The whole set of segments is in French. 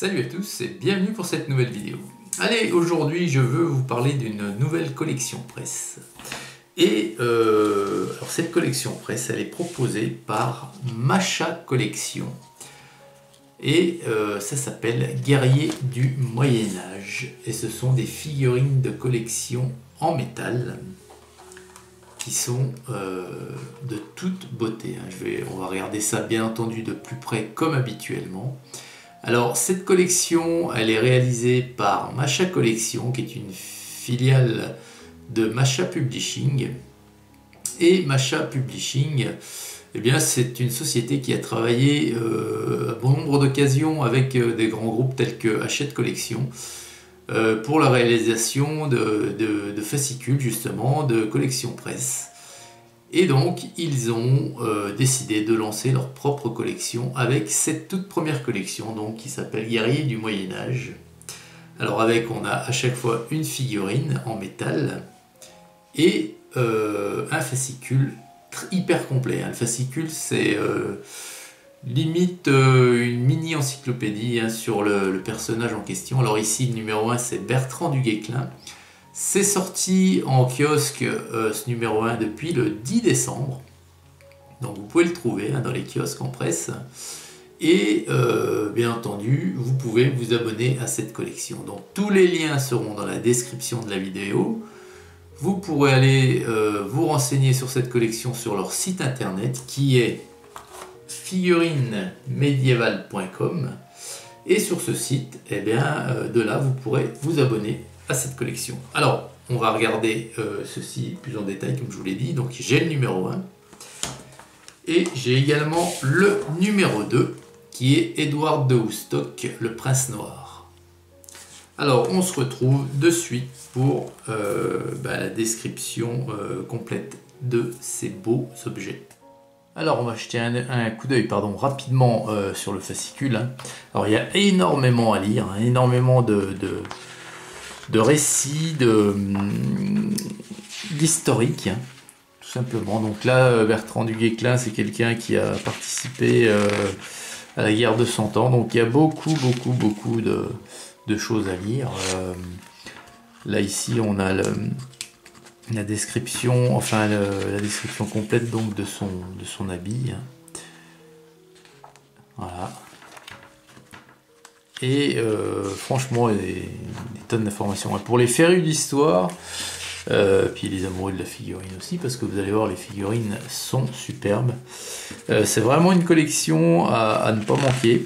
Salut à tous et bienvenue pour cette nouvelle vidéo. Allez, aujourd'hui je veux vous parler d'une nouvelle collection presse. Et alors cette collection presse, elle est proposée par Masha Collection. Et ça s'appelle Guerrier du Moyen-Âge. Et ce sont des figurines de collection en métal qui sont de toute beauté. On va regarder ça bien entendu de plus près comme habituellement. Alors cette collection, elle est réalisée par Masha Collection, qui est une filiale de Masha Publishing. Et Masha Publishing, eh bien, c'est une société qui a travaillé à bon nombre d'occasions avec des grands groupes tels que Hachette Collection pour la réalisation de fascicules, justement, de collections presse. Et donc, ils ont décidé de lancer leur propre collection avec cette toute première collection, donc, qui s'appelle Guerrier du Moyen-Âge. Alors, on a à chaque fois une figurine en métal et un fascicule hyper complet. Le fascicule, c'est limite une mini-encyclopédie sur le personnage en question. Alors ici, le numéro 1, c'est Bertrand du Guesclin. C'est sorti en kiosque, ce numéro 1, depuis le 10 décembre. Donc vous pouvez le trouver dans les kiosques en presse. Et bien entendu, vous pouvez vous abonner à cette collection. Donc tous les liens seront dans la description de la vidéo. Vous pourrez aller vous renseigner sur cette collection sur leur site internet qui est figurinemedievale.com. Et sur ce site, eh bien, de là, vous pourrez vous abonner à cette collection. Alors, on va regarder ceci plus en détail, comme je vous l'ai dit. Donc, j'ai le numéro 1. Et j'ai également le numéro 2, qui est Édouard de Woodstock, le prince noir. Alors, on se retrouve de suite pour la description complète de ces beaux objets. Alors on va jeter un coup d'œil rapidement sur le fascicule. Alors il y a énormément à lire, énormément de récits, d'historique, tout simplement. Donc là, Bertrand du Guesclin, c'est quelqu'un qui a participé à la guerre de 100 ans. Donc il y a beaucoup de choses à lire. Là ici on a la description, la description complète donc de son habit. Voilà. Et franchement, il y a des tonnes d'informations. Pour les férus d'histoire, puis les amoureux de la figurine aussi, parce que vous allez voir, les figurines sont superbes. C'est vraiment une collection à ne pas manquer.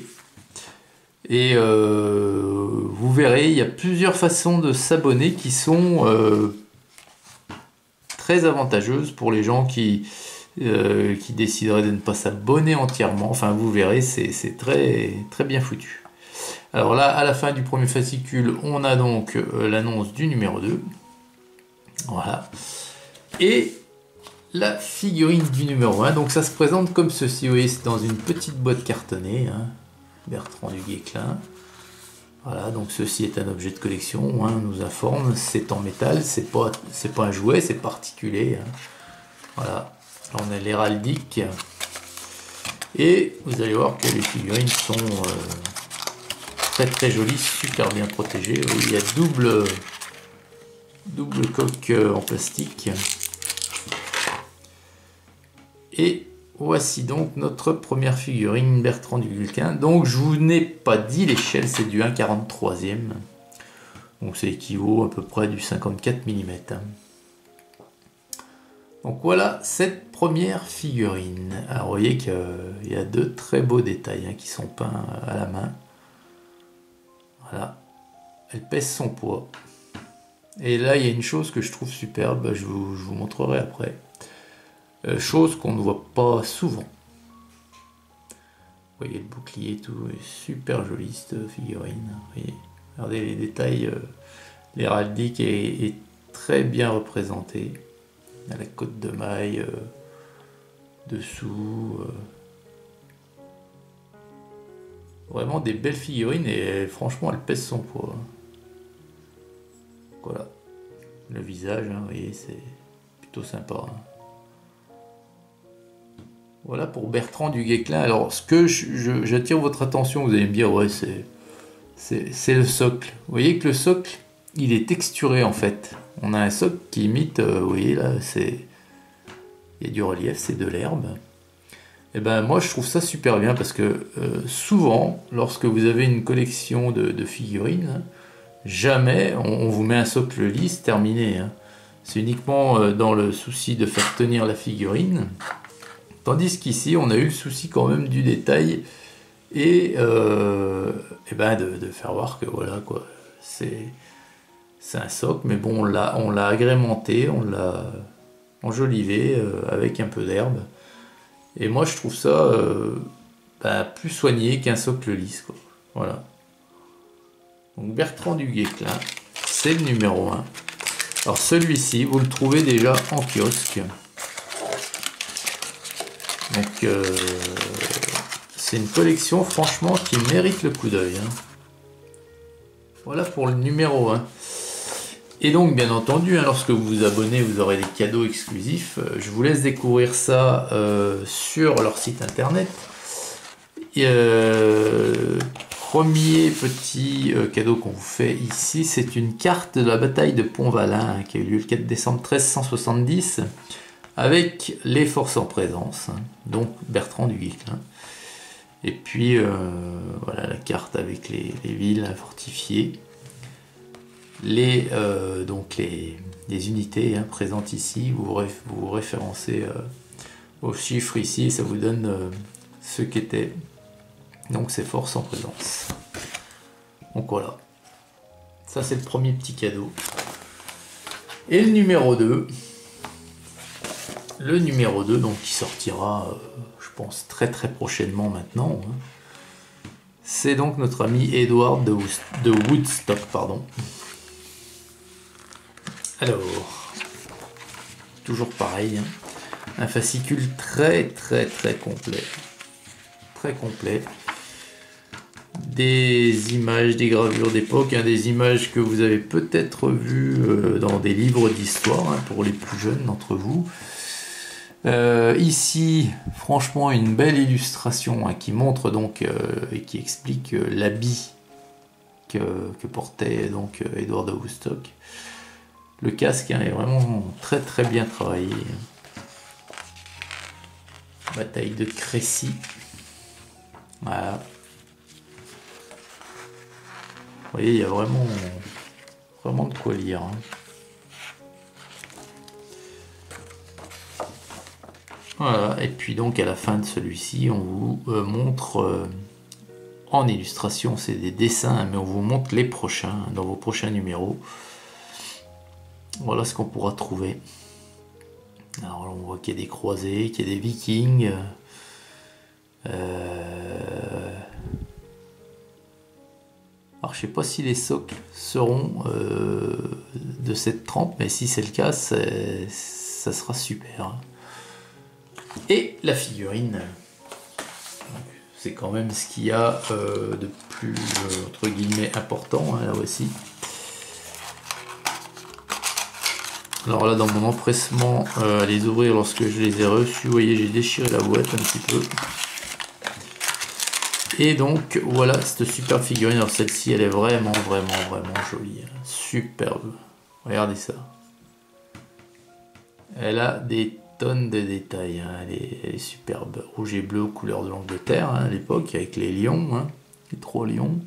Et vous verrez, il y a plusieurs façons de s'abonner qui sont très avantageuse pour les gens qui décideraient de ne pas s'abonner entièrement. Enfin, vous verrez, c'est très bien foutu. Alors là, à la fin du premier fascicule, on a donc l'annonce du numéro 2. Voilà. Et la figurine du numéro 1. Donc ça se présente comme ceci. Vous voyez, c'est dans une petite boîte cartonnée. Bertrand du Guesclin. Voilà, donc ceci est un objet de collection, on nous informe, c'est en métal, c'est pas un jouet, c'est particulier. Voilà, là on a l'héraldique. Et vous allez voir que les figurines sont très jolies, super bien protégées. Il y a double coque en plastique. Et voici donc notre première figurine Bertrand du Guesclin. Donc je vous n'ai pas dit l'échelle, c'est du 1/43e. Donc c'est équivaut à peu près du 54 mm. Donc voilà cette première figurine. Alors vous voyez qu'il y a de très beaux détails qui sont peints à la main. Voilà. Elle pèse son poids. Et là il y a une chose que je trouve superbe, je vous montrerai après. Chose qu'on ne voit pas souvent. Vous voyez le bouclier, tout est super joli cette figurine. Regardez les détails, l'héraldique est très bien représenté. La côte de maille dessous. Vraiment des belles figurines et franchement elle pèse son poids. Voilà. Le visage, vous voyez, c'est plutôt sympa. Voilà pour Bertrand du Guesclin. Alors, ce que j'attire votre attention, vous allez me dire, ouais, c'est le socle. Vous voyez que le socle, il est texturé en fait. On a un socle qui imite, vous voyez là, il y a du relief, c'est de l'herbe. Et ben moi je trouve ça super bien parce que souvent, lorsque vous avez une collection de figurines, hein, jamais on vous met un socle lisse terminé. Hein. C'est uniquement dans le souci de faire tenir la figurine. Tandis qu'ici, on a eu le souci quand même du détail et ben de faire voir que voilà quoi, c'est un socle, mais bon, on l'a agrémenté, on l'a enjolivé avec un peu d'herbe. Et moi, je trouve ça ben, plus soigné qu'un socle lisse, quoi. Voilà. Donc Bertrand du Guesclin, c'est le numéro 1. Alors celui-ci, vous le trouvez déjà en kiosque. Donc c'est une collection franchement qui mérite le coup d'œil. Hein. Voilà pour le numéro 1. Et donc bien entendu, hein, lorsque vous vous abonnez, vous aurez des cadeaux exclusifs. Je vous laisse découvrir ça sur leur site internet. Premier petit cadeau qu'on vous fait ici, c'est une carte de la bataille de Pont-Valin hein, qui a eu lieu le 4 décembre 1370 avec les forces en présence, hein, donc Bertrand du Guesclin. Et puis voilà la carte avec les villes fortifiées, donc les unités hein, présentes ici. Vous référencez aux chiffres ici, ça vous donne ce qu'étaient donc ces forces en présence. Donc voilà, ça c'est le premier petit cadeau. Et le numéro 2, donc qui sortira je pense très très prochainement maintenant, hein. C'est donc notre ami Edward de Woodstock, pardon. Alors, toujours pareil, hein. Un fascicule très très très complet, des images, des gravures d'époque, hein, des images que vous avez peut-être vues dans des livres d'histoire hein, pour les plus jeunes d'entre vous. Ici, franchement, une belle illustration hein, qui montre donc et qui explique l'habit que portait donc Edward de Woodstock. Le casque hein, est vraiment très très bien travaillé. Bataille de Crécy. Voilà. Vous voyez, il y a vraiment de quoi lire. Hein. Voilà, et puis donc à la fin de celui-ci, on vous montre en illustration, c'est des dessins, mais on vous montre les prochains, dans vos prochains numéros. Voilà ce qu'on pourra trouver. Alors on voit qu'il y a des croisés, qu'il y a des vikings. Alors je sais pas si les socles seront de cette trempe, mais si c'est le cas, ça sera super. Et la figurine, c'est quand même ce qu'il y a de plus entre guillemets important hein, là aussi. Alors là dans mon empressement à les ouvrir lorsque je les ai reçus, vous voyez j'ai déchiré la boîte un petit peu. Et donc voilà cette superbe figurine. Alors celle-ci elle est vraiment jolie, hein. Superbe. Regardez ça. Elle a des tonnes de détails, hein. Elle est superbe. Rouge et bleu, couleur de l'Angleterre hein, à l'époque, avec les lions, hein, les 3 lions.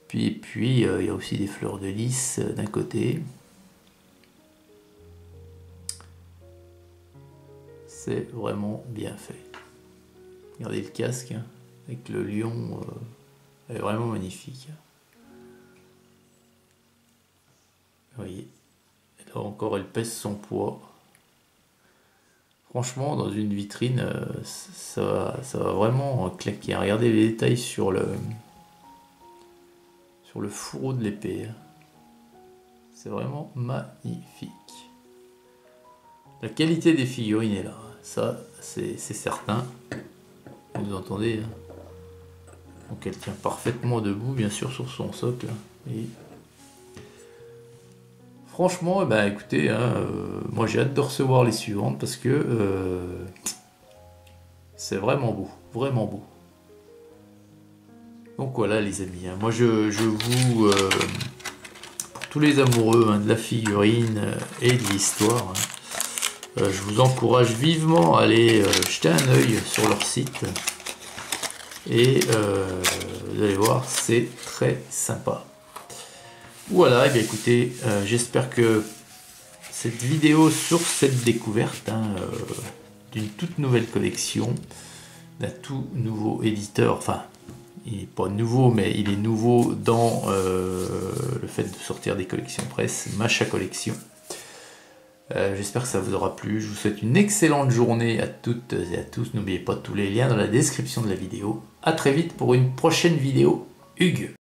Puis il y a aussi des fleurs de lys d'un côté. C'est vraiment bien fait. Regardez le casque hein, avec le lion, elle est vraiment magnifique. Vous voyez, et là encore elle pèse son poids. Franchement, dans une vitrine, ça va vraiment claquer. Regardez les détails sur le fourreau de l'épée. C'est vraiment magnifique. La qualité des figurines est là. Ça, c'est certain. Vous entendez hein. Donc elle tient parfaitement debout, bien sûr, sur son socle. Et franchement, bah, écoutez, hein, moi j'ai hâte de recevoir les suivantes parce que c'est vraiment beau, vraiment beau. Donc voilà les amis, hein. Moi je vous, pour tous les amoureux de la figurine et de l'histoire, je vous encourage vivement à aller jeter un œil sur leur site. Et vous allez voir, c'est très sympa. Voilà, et bien écoutez, j'espère que cette vidéo sur cette découverte d'une toute nouvelle collection, d'un tout nouveau éditeur, enfin il n'est pas nouveau, mais il est nouveau dans le fait de sortir des collections presse, Macha Collection. J'espère que ça vous aura plu. Je vous souhaite une excellente journée à toutes et à tous. N'oubliez pas tous les liens dans la description de la vidéo. A très vite pour une prochaine vidéo. Hugues.